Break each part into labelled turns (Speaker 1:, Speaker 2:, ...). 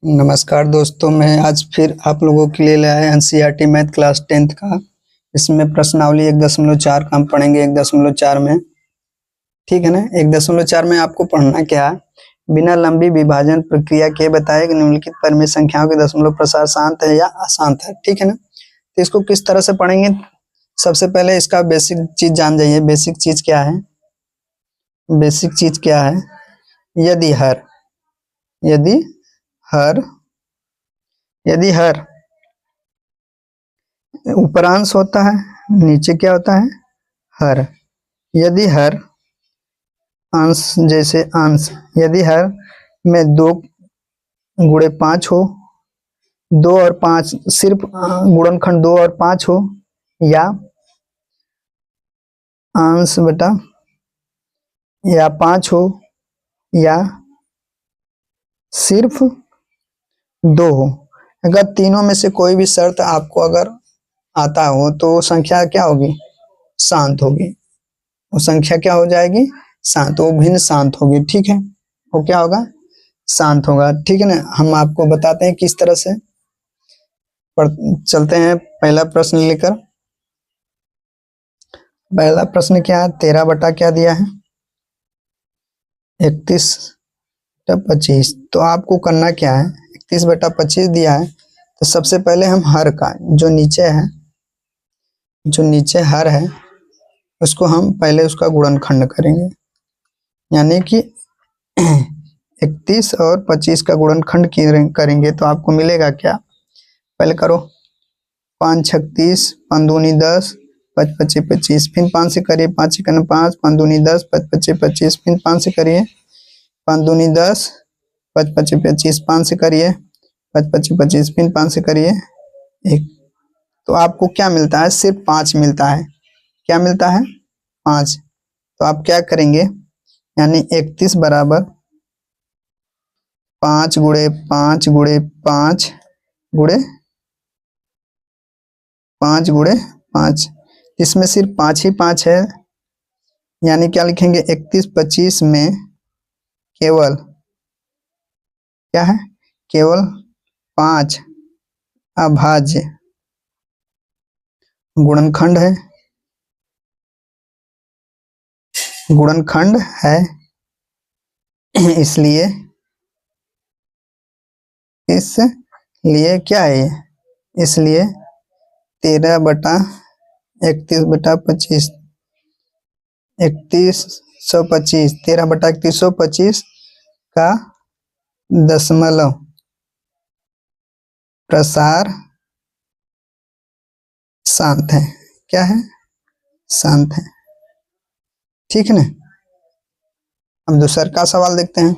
Speaker 1: नमस्कार दोस्तों, मैं आज फिर आप लोगों के लिए लाया एनसीईआरटी मैथ क्लास 10th का। इसमें प्रश्नावली 1.4 का हम पढ़ेंगे 1.4 में। ठीक है ना। 1.4 में आपको पढ़ना क्या है, बिना लंबी विभाजन प्रक्रिया के बताए कि निम्नलिखित परिमेय संख्याओं के दशमलव प्रसार शांत है या अशांत है। ठीक है ना। तो इसको किस तरह से पढ़ेंगे, सबसे पहले इसका बेसिक चीज जान जाइए। बेसिक चीज क्या है, बेसिक चीज क्या है, यदि हर यदि हर यदि हर उपरांश होता है, नीचे क्या होता है, हर। यदि हर अंश, जैसे अंश, यदि हर में 2 × 5 हो, 2 और 5 सिर्फ गुणनखंड 2 और 5 हो, या अंश बटा या 5 हो, या सिर्फ 2 हो। अगर तीनों में से कोई भी शर्त आपको अगर आता हो तो वो संख्या क्या होगी, शांत होगी। वो संख्या क्या हो जाएगी, शांत, वो भिन्न शांत होगी। ठीक है, वो क्या होगा, शांत होगा। ठीक है ना। हम आपको बताते हैं किस तरह से चलते हैं। पहला प्रश्न लेकर, पहला प्रश्न क्या है, 13 बटा क्या दिया है, 31/25। तो आपको करना क्या है, 31/25 दिया है तो सबसे पहले हम हर का जो नीचे हर है उसको हम पहले उसका गुणनखंड करेंगे, यानी कि 31 और 25 का गुणनखंड करेंगे तो आपको मिलेगा क्या, पहले करो 5×36, 5×2 = 10, 5×5 = 25, फिर 5 से करिए, 5×1 = 5, 5×2 = 10, 5×5 = 25, फिर 5 से करिए, 5×2 = 10, 5×5 = 25, 5 से करिए, 5×5 = 25, फिर 5 से करिए 1। तो आपको क्या मिलता है, सिर्फ 5 मिलता है। क्या मिलता है, 5। तो आप क्या करेंगे, यानी 31 बराबर 5×5 5×5 इसमें सिर्फ 5 ही 5 है, यानी क्या लिखेंगे, 31/25 में केवल क्या है, केवल 5 अभाज्य गुणनखंड है, गुणनखंड है। इसलिए क्या है, इसलिए 13/31/25 3125 13/3125 का दशमलव प्रसार शांत है। क्या है, शांत है। ठीक है ना। अब दूसर का सवाल देखते हैं,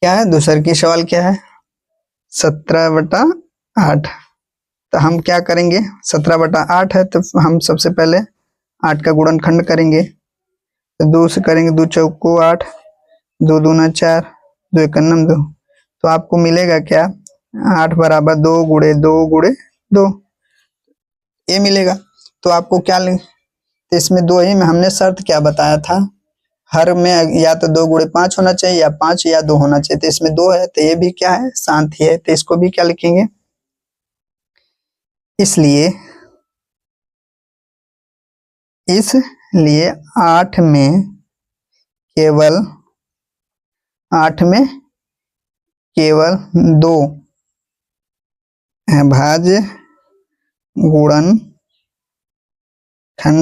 Speaker 1: क्या है दूसर की सवाल, क्या है 17/8। तो हम क्या करेंगे, 17/8 है तो हम सबसे पहले 8 का गुणनखंड करेंगे। तो 2 से करेंगे, 2 चौको 8, 2 दूना 4, 2 एकम 2। तो आपको मिलेगा क्या, 8 बराबर 2 × 2 × 2, ये मिलेगा। तो आपको क्या तो इसमें 2 ही में हमने शर्त क्या बताया था, हर में या तो 2 × 5 होना चाहिए, या 5 या 2 होना चाहिए। तो इसमें 2 है तो ये भी क्या है, शांत ही है। तो इसको भी क्या लिखेंगे, इसलिए 8 में केवल 2 अभाज्य गुणनखंड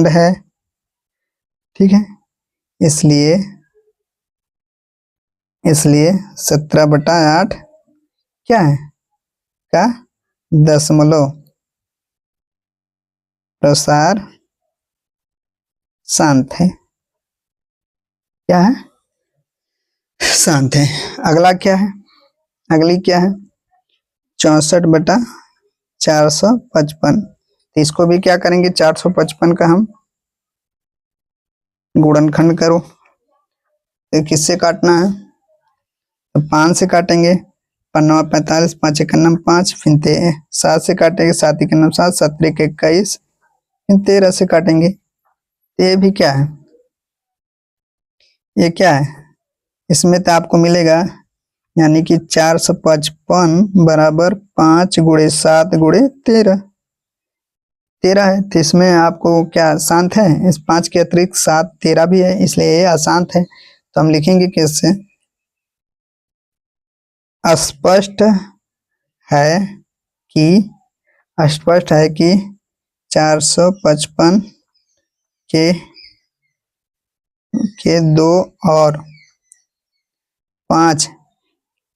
Speaker 1: है। ठीक है, इसलिए 17/8 क्या है, का दशमलव प्रसार शांत है। क्या है, शांत है। अगला क्या है, अगली क्या है 64/455। इसको भी क्या करेंगे, 455 का हम गुणनखंड करो। तो किससे काटना है, तो 5 से काटेंगे, 5×9 = 45, 5 × 1 = 5, फिर 7 से काटेंगे, 7 × 1 = 7, 7 × 1 = 21, फिर 13 से काटेंगे। ये भी क्या है, ये क्या है, इसमें तो आपको मिलेगा यानी कि 455 बराबर 5 गुणे 7 गुणे 13। 13 है, तो इसमें आपको क्या शांत है? इस 5 के अतिरिक्त 7 13 भी है, इसलिए ये अशांत है। तो हम लिखेंगे कैसे? स्पष्ट है कि स्पष्ट है कि 455 के 2 और 5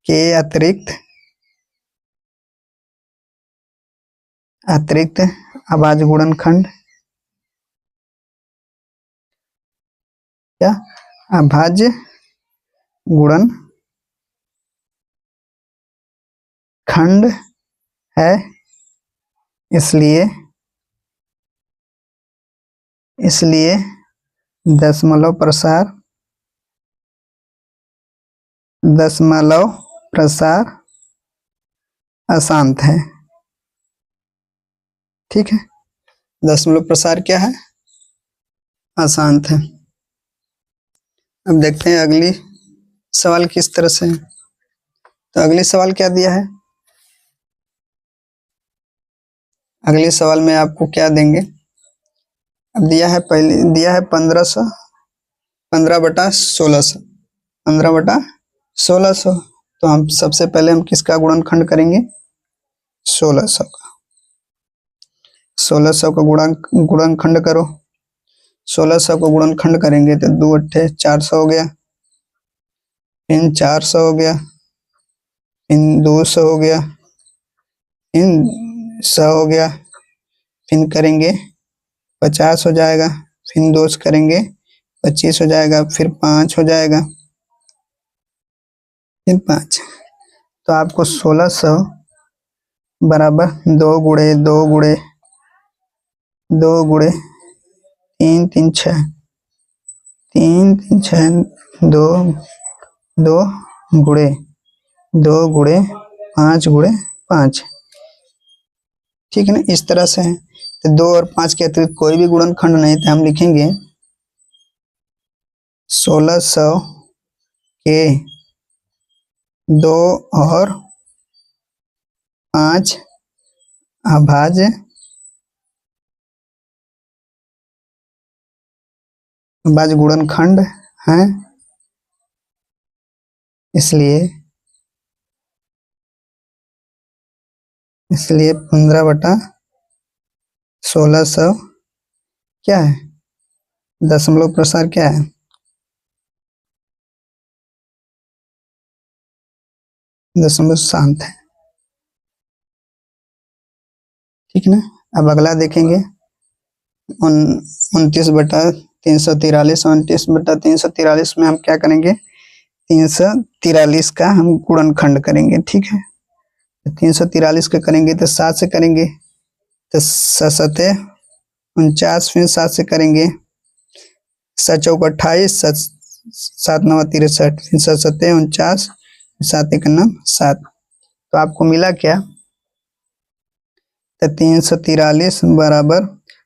Speaker 1: के अतिरिक्त अभाज्य गुणनखंड क्या? अभाज्य गुणनखंड है, इसलिए दशमलव प्रसार अशांत है। ठीक है, दशमलव प्रसार क्या है? अशांत है। अब देखते हैं अगली सवाल किस तरह से है। तो अगली सवाल क्या दिया है? अगले सवाल में आपको क्या देंगे? अब दिया है 1500, 15/1600, 15/1600। तो हम सबसे पहले हम किसका गुणनखंड करेंगे? 1600 का। 1600 का गुणनखंड करो। 1600 को गुणनखंड करेंगे तो 2 अट्ठे 400 हो गया, फिर 400 हो गया, फिर 200 हो गया, फिर 100 हो गया, फिर करेंगे 50 हो जाएगा, फिर 2 करेंगे 25 हो जाएगा, फिर 5 हो जाएगा, फिर 5। तो आपको 1600 बराबर 2 गुणे 2 गुणे 2 गुणे 3 3 6 3 3 6 2 2 गुणे 2 गुणे 5 गुणे 5। ठीक है ना, इस तरह से है। तो 2 और 5 के अतिरिक्त कोई भी गुणनखंड नहीं, तो हम लिखेंगे 1600 के 2 और 5 अभाज्य गुणनखंड हैं, इसलिए 15/1600 क्या है? दशमलव प्रसार क्या है? दशमलव शांत है। ठीक ना। अब अगला देखेंगे 29/343। 29/343 में हम क्या करेंगे? 343 का हम गुणनखंड करेंगे। ठीक है, 343 का करेंगे तो 7 से करेंगे, तो 7 49, फिर 7 से करेंगे 7 चौक 28, 7 9 63, फिर 7 7 49, 7 1 9 7। तो आपको मिला क्या? तो 343 बराबर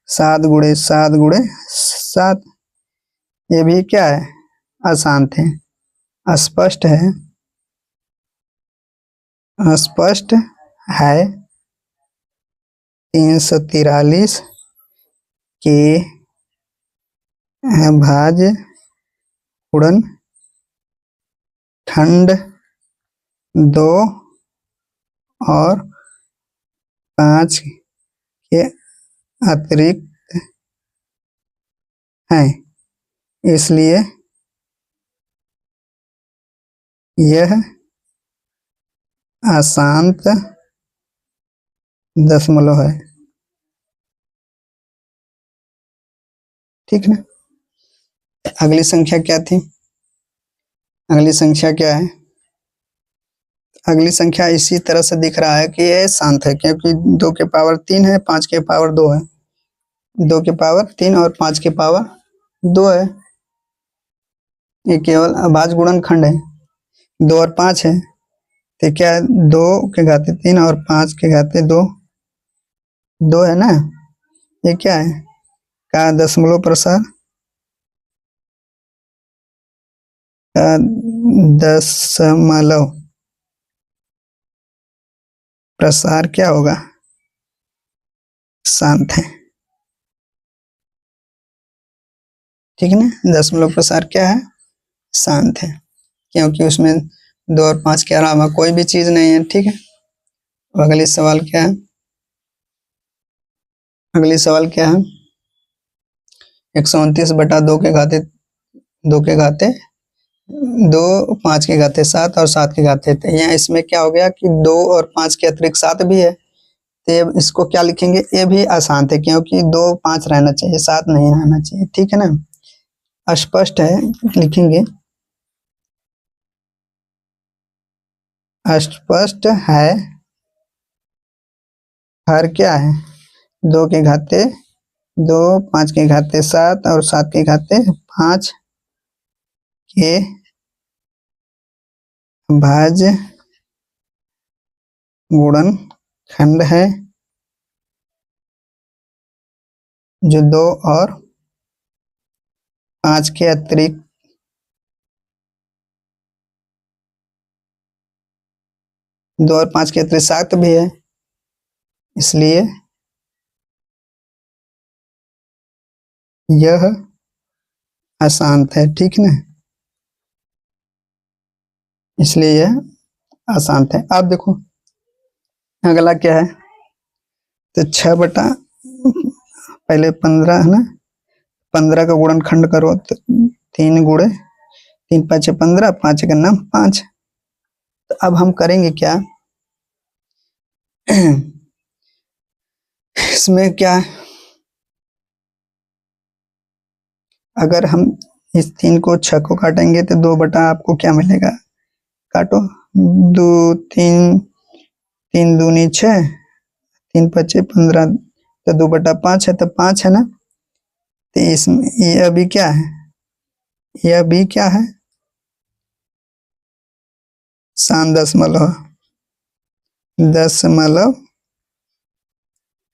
Speaker 1: 7 गुणे 7 गुणे 7। ये भी क्या है? अशांत है। स्पष्ट है, स्पष्ट है 343 के अभाज्य गुणनखंड 2 और 5 के अतिरिक्त हैं, इसलिए यह अशांत दशमलव है। ठीक ना। अगली संख्या क्या थी? अगली संख्या क्या है? अगली संख्या इसी तरह से दिख रहा है कि यह शांत है, क्योंकि 2 के पावर 3 है, 5 के पावर 2 है। 2 के पावर 3 और 5 के पावर 2 है। ये केवल अभाज्य गुणनखंड है। 2 और 5 है, तो क्या है? 2 के घाते 3 और 5 के घाते 2, 2 है ना। ये क्या है? का दशमलव प्रसार का दशमलव प्रसार क्या होगा, शांत है। ठीक है ना, दशमलव प्रसार क्या है, शांत है, क्योंकि उसमें 2 और 5 के अलावा कोई भी चीज नहीं है। ठीक है, अगली सवाल क्या है, अगली सवाल क्या है, 129/2 के घाते 2 के घाते 2, 5 के घाते 7 और 7 के घाते 3। यहाँ इसमें क्या हो गया कि 2 और 5 के अतिरिक्त 7 भी है, तो ये इसको क्या लिखेंगे, ये भी अशांत है, क्योंकि 2 5 रहना चाहिए, 7 नहीं रहना चाहिए। ठीक है ना, अस्पष्ट है, लिखेंगे अस्पष्ट है। हर क्या है, 2 के घाते 2, 5 के घाते 7 और 7 के घाते 5 के भाज्य गुणनखंड है, जो 2 और 5 के अतिरिक्त 2 और 5 के अतिरिक्त 7 भी है, इसलिए यह अशांत है। ठीक ना, इसलिए यह अशांत है। अब देखो अगला क्या है, तो 6 पहले 15 है ना, 15 का गुणनखंड करो तो 3 गुणे 3 5 15, 5 का नाम 5। तो अब हम करेंगे क्या, इसमें क्या, अगर हम इस 3 को 6 को काटेंगे तो 2 बटा आपको क्या मिलेगा, काटो 2 3 3 दूनी 6, 3 5 15, तो 2 बटा 5 है, तो 5 है ना। तो इसमें यह भी क्या है, यह भी क्या है, शांत दशमलव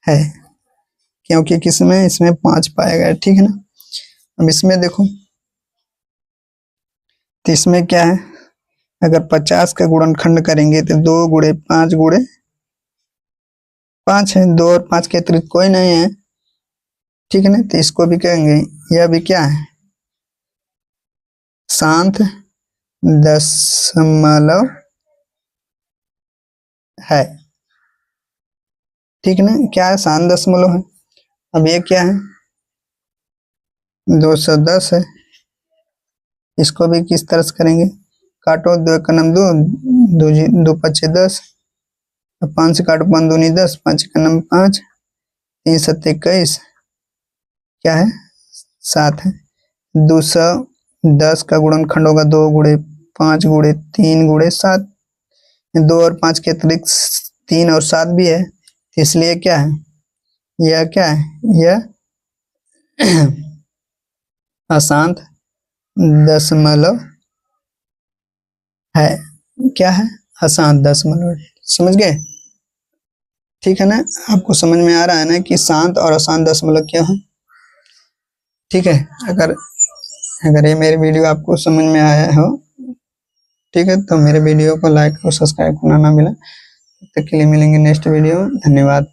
Speaker 1: है, क्योंकि किसमें, इसमें 5 पाया गया। ठीक है ना, अब इसमें देखो, तो इसमें क्या है, अगर 50 का गुणनखंड करेंगे तो 2 गुणे 5 गुणे 5 है, 2 और 5 के अतिरिक्त कोई नहीं है। ठीक है ना, तो इसको भी कहेंगे यह भी क्या है, शांत दशमलव है। ठीक है ना, क्या है, शांत दशमलव है। अब ये क्या है, 210 है, इसको भी किस तरह से करेंगे, काटो 2 का नाम 2, 2 5 10, 5 से काटो 5 दूनी 10, 5 का नाम 5, 3 7 21, क्या है 7 है। 210 का गुणनखंड होगा 2 गुणे 5 गुणे 3 गुणे 7, 2 और 5 के अतिरिक्त 3 और 7 भी है, इसलिए क्या है, यह क्या है, यह अशांत दशमलव है। क्या है, अशांत दशमलव, समझ गए। ठीक है ना, आपको समझ में आ रहा है ना कि शांत और अशांत दशमलव क्या है। ठीक है, अगर ये मेरी वीडियो आपको समझ में आया हो, ठीक है, तो मेरे वीडियो को लाइक और सब्सक्राइब करना ना मिला। तब तक के लिए मिलेंगे नेक्स्ट वीडियो, धन्यवाद।